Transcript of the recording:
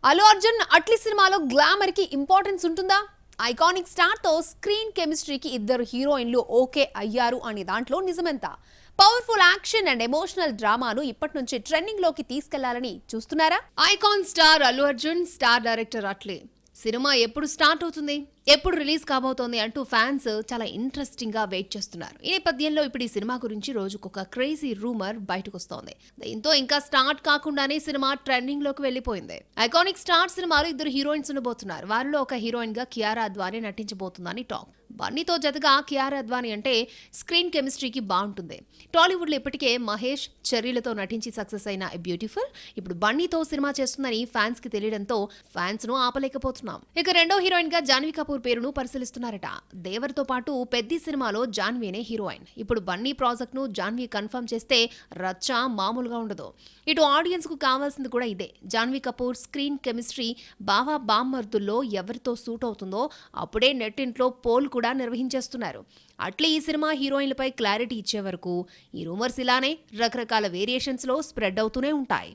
అల్లు అర్జున్ అట్లీ సినిమాలో గ్లామర్ కి ఇంపార్టెన్స్ ఉంటుందా? ఐకానిక్ స్టార్ తో స్క్రీన్ కెమిస్ట్రీకి ఇద్దరు హీరోయిన్లు ఓకే అయ్యారు అనే దాంట్లో నిజమెంత? పవర్ఫుల్ యాక్షన్ అండ్ ఎమోషనల్ డ్రామాను ఇప్పటి నుంచి ట్రెండింగ్ లోకి తీసుకెళ్లాలని చూస్తున్నారా? Icon star Allu Arjun, star director Atlee cinema ఎప్పుడు స్టార్ట్ అవుతుంది, ఎప్పుడు రిలీజ్ కాబోతోంది అంటూ ఫ్యాన్స్ చాలా ఇంట్రెస్టింగ్ గా వెయిట్ చేస్తున్నారు. ఈ నేపథ్యంలో ఇప్పుడు ఈ సినిమా గురించి రోజుకొక క్రేజీ రూమర్ బయటకు వస్తోంది. దీంతో ఇంకా స్టార్ట్ కాకుండానే సినిమా ట్రెండింగ్ లోకి వెళ్లిపోయింది. ఐకానిక్ స్టార్ సినిమాలో ఇద్దరు హీరోయిన్స్ ఉండబోతున్నారు. వారిలో ఒక హీరోయిన్ గా కియారా అద్వానీ నటించబోతుందని టాక్. బన్నీతో జతగా కియారా అద్వానీ అంటే స్క్రీన్ కెమిస్ట్రీకి బాగుంటుంది. టాలీవుడ్ లో ఇప్పటికే మహేష్, చెర్రీలతో నటించి సక్సెస్ అయిన బ్యూటిఫుల్ ఇప్పుడు బన్నీతో సినిమా చేస్తుందని ఫ్యాన్స్ కి తెలియడంతో ఫ్యాన్స్ ను ఆపలేకపోతున్నాం. ఇక రెండో హీరోయిన్ గా జాన్వీ కపూర్ పేరును పరిశీలిస్తున్నారట. దేవర్తో పాటు పెద్ది సినిమాలో జాన్వీనే హీరోయిన్. ఇప్పుడు బన్నీ ప్రాజెక్ట్ ను జాన్వీ కన్ఫర్మ్ చేస్తే రచ్చ మామూలుగా ఉండదు. ఇటు ఆడియన్స్ కు కావాల్సింది కూడా ఇదే. జాన్వీ కపూర్ స్క్రీన్ కెమిస్ట్రీ బావా బామ్మర్దుల్లో ఎవరితో సూట్ అవుతుందో అప్పుడే నెట్టింట్లో పోల్ కూడా నిర్వహించేస్తున్నారు. అట్లే ఈ సినిమా హీరోయిన్లపై క్లారిటీ ఇచ్చే వరకు ఈ రూమర్స్ ఇలానే రకరకాల వేరియేషన్స్ లో స్ప్రెడ్ అవుతూనే ఉంటాయి.